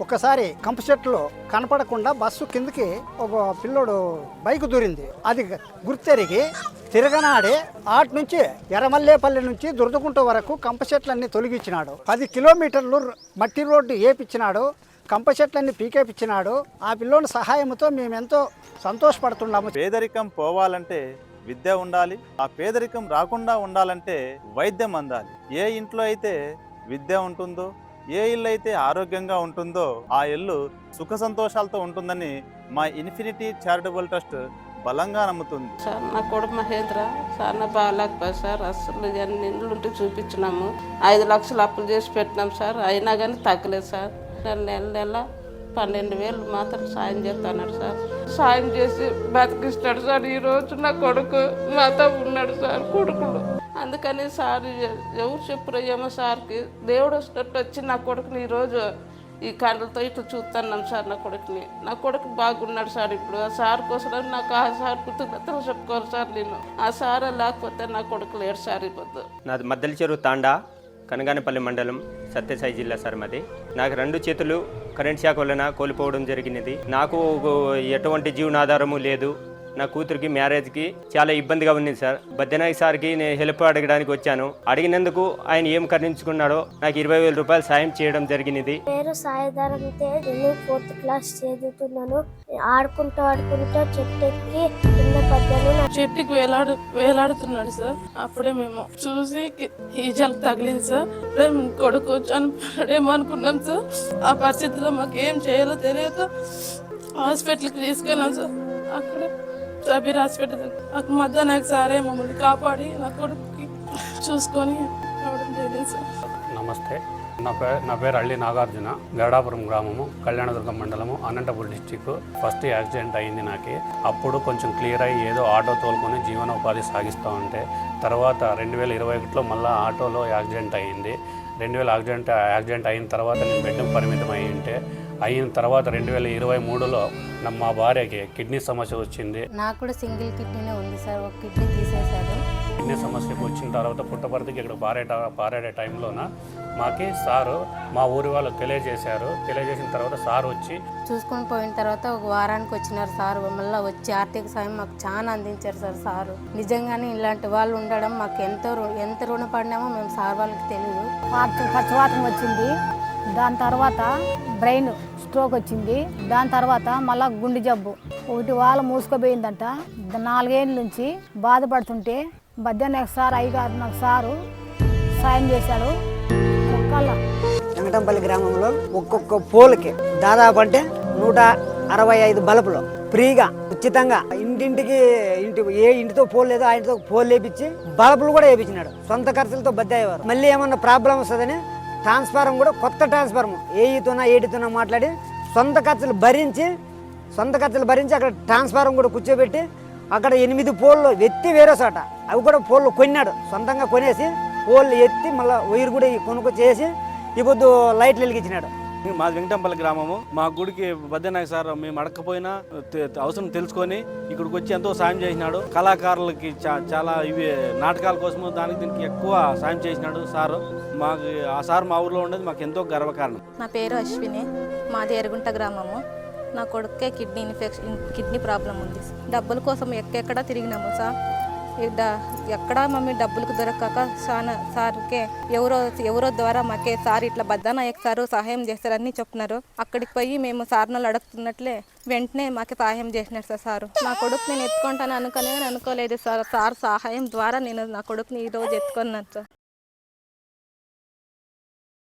ఒకసారి కంప చెట్లు కనపడకుండా బస్సు కిందకి ఒక పిల్లోడు బైక్ దూరింది. అది గుర్తెరిగి తిరగనాడి ఆటి నుంచి ఎర్రమల్లేపల్లి నుంచి దురదగుంట వరకు కంప చెట్లన్నీ తొలగించినాడు. 10 కిలోమీటర్లు మట్టి రోడ్డు వేపించినాడు. కంప చెట్లన్నీ పీకేపించినాడు. ఆ పిల్లోని సహాయంతో మేమెంతో సంతోషపడుతున్నాము. పేదరికం పోవాలంటే విద్య ఉండాలి. ఆ పేదరికం రాకుండా ఉండాలంటే వైద్యం అందాలి. ఏ ఇంట్లో అయితే విద్య ఉంటుందో, ఏ ఇల్లు అయితే ఆరోగ్యంగా ఉంటుందో ఆ ఇల్లు సుఖ సంతోషాలతో ఉంటుందని మా ఇన్ఫినిటీ చారిటబుల్ ట్రస్ట్ బలంగా నమ్ముతుంది. సార్ నా కొడుకు మహేంద్ర సార్ నా బాగాలేకపోయి సార్ అసలు అన్ని ఇండ్లు ఉంటే చూపించినాము. 5 లక్షలు అప్పులు చేసి పెట్టినాం సార్. అయినా కానీ తగ్గలేదు సార్. నెల 12,000 మాత్రం సాయం చేస్తున్నాడు సార్. సాయం చేసి బతికిస్తాడు సార్. ఈరోజు నా కొడుకు మాతో ఉన్నాడు సార్ కొడుకులు. అందుకని సార్ ఎవరు చెప్పురో ఏమో సార్కి దేవుడు వచ్చినట్టు వచ్చి నా కొడుకుని ఈరోజు ఈ కండ్లతో ఇట్లా చూస్తున్నాం సార్. నా కొడుకు బాగున్నాడు సార్. ఇప్పుడు ఆ సార్ కోసం నాకు ఆ సార్ కృతజ్ఞతలు చెప్పుకోవాలి సార్. నేను ఆ సార్ లేకపోతే నా కొడుకు లేడు సార్. ఇప్పుడు నాది మద్దెల చెరువు తాండా, కనగానపల్లి మండలం, సత్యసాయి జిల్లా సార్ మాది. నాకు 2 చేతులు కరెంట్ షాక్ వలన కోల్పోవడం జరిగినది. నాకు ఎటువంటి జీవనాధారము లేదు. నా కూతురికి మ్యారేజ్కి చాలా ఇబ్బందిగా ఉంది సార్. బద్దెనాయక్ సార్కి నేను హెల్ప్ అడగడానికి వచ్చాను. అడిగినందుకు ఆయన ఏం కరుణించుకున్నాడో నాకు 20,000 రూపాయలు సాయం చేయడం జరిగినది. పేరు సాయిధరం తేజ్. నేను 4th క్లాస్ చదువుతున్నాను. ఆడుకుంటూ చెట్టుకి కింద పడ్డాను. చెట్టుకి వేలాడుతున్నాడు సార్. అప్పుడే మేము చూసి ఈజలు తగిలింది సార్. మేము కొడుకు చనిపోయాడేమో అనుకున్నాం సార్. ఆ పరిస్థితిలో మాకు ఏం చేయాలో తెలియక హాస్పిటల్కి తీసుకెళ్ళాం సార్. అక్కడ సబీర్ హాస్పిటల్ మధ్యాహ్నం సారే మమ్మల్ని కాపాడి నా కొడుకుకి చూసుకొని రావడం జరిగింది సార్. నమస్తే, నా పేరు అల్లి నాగార్జున. గరడాపురం గ్రామము, కళ్యాణదుర్గం మండలము, అనంతపురం డిస్టిక్. ఫస్ట్ యాక్సిడెంట్ అయింది నాకు. అప్పుడు కొంచెం క్లియర్ అయ్యి ఏదో ఆటో తోలుకొని జీవనోపాధి సాగిస్తూ ఉంటే తర్వాత 2021లో మళ్ళీ ఆటోలో యాక్సిడెంట్ అయ్యింది. 2000 యాక్సిడెంట్ అయిన తర్వాత నేను బెడ్కు పరిమితం అయిన తర్వాత 2023లో మా భార్యకి కిడ్నీ సమస్య వచ్చింది. నాకు కూడా సింగిల్ కిడ్నీనే ఉంది సార్. ఒక కిడ్నీ తీసేశారు. కిడ్నీ సమస్యకు వచ్చిన తర్వాత పుట్టపర్తికి ఇక్కడ పారేట టైంలోన మాకి సారు మా ఊరి వాళ్ళు తెలియజేసిన తర్వాత సార్ వచ్చి చూసుకొని పోయిన తర్వాత ఒక వారానికి వచ్చినారు సార్. మళ్ళీ వచ్చి ఆర్థిక సాయం మాకు చాలా అందించారు సార్. సారు నిజంగానే ఇలాంటి వాళ్ళు ఉండడం మాకు ఎంత రుణపడినామో మేము సార్ వాళ్ళకి తెలియదు. పక్షవాతం వచ్చింది. దాని తర్వాత బ్రెయిన్ స్ట్రోక్ వచ్చింది. దాని తర్వాత మళ్ళీ గుండె జబ్బు 1 వారం మూసుకుపోయిందంట. 4 ఏళ్ళ నుంచి బాధపడుతుంటే బద్దెనాయక్ సార్ అయ్యగారు నాకు సారు సాయం చేశాడు. వెంకటంపల్లి గ్రామంలో ఒక్కొక్క పోల్కి దాదాపు అంటే 165 బల్బులు ఫ్రీగా ఉచితంగా ఏ ఇంటితో పోల్ లేదో ఆ ఇంటితో పోల్ లేపించి బల్బులు కూడా వేయించినాడు. సొంత ఖర్చులతో బద్దయ్యేవారు. మళ్ళీ ఏమన్నా ప్రాబ్లం వస్తుందని ట్రాన్స్ఫారం కూడా కొత్త ట్రాన్స్ఫారం ఏడితోనా మాట్లాడి సొంత ఖర్చులు భరించి అక్కడ ట్రాన్స్ఫారం కూడా కూర్చోబెట్టి అక్కడ 8 పోల్లు ఎత్తి వేరే చోట అవి కూడా పోల్లు కొన్నాడు. సొంతంగా కొనేసి పోల్లు ఎత్తి మళ్ళీ వైరు కూడా కొనుక్కొచ్చేసి ఇప్పుడు లైట్లు వెలిగించినాడు. మా వెంకటంపల్లి గ్రామము. మా గుడికి బద్దెనాయక్ సార్ మేము అడగకపోయినా అవసరం తెలుసుకొని ఇక్కడికి వచ్చి ఎంతో సాయం చేసినాడు. కళాకారులకి చాలా ఇవి నాటకాల కోసము దీనికి ఎక్కువ సాయం చేసినాడు సారు. మాకు ఆ సార్ మా ఊర్లో ఉండేది మాకు ఎంతో గర్వకారణం. నా పేరు అశ్విని. మాది ఎరుగుంట గ్రామము. నా కొడుకే కిడ్నీ ప్రాబ్లం ఉంది. డబ్బుల కోసం ఎక్కడెక్కడ తిరిగినాము సార్. ఎక్కడా మమ్మీ డబ్బులకు దొరకక సార్కే ఎవరో ద్వారా మాకే సార్ ఇట్లా బద్దనాయక్ సారు సహాయం చేస్తారని చెప్తున్నారు. అక్కడికి పోయి మేము సార్నలు అడుగుతున్నట్లే వెంటనే మాకు సహాయం చేసినారు సారు. నా కొడుకు నేను ఎత్తుకుంటాను అనుకోలేదు సార్. సార్ సహాయం ద్వారా నేను నా కొడుకుని ఈరోజు ఎత్తుకున్నాను సార్.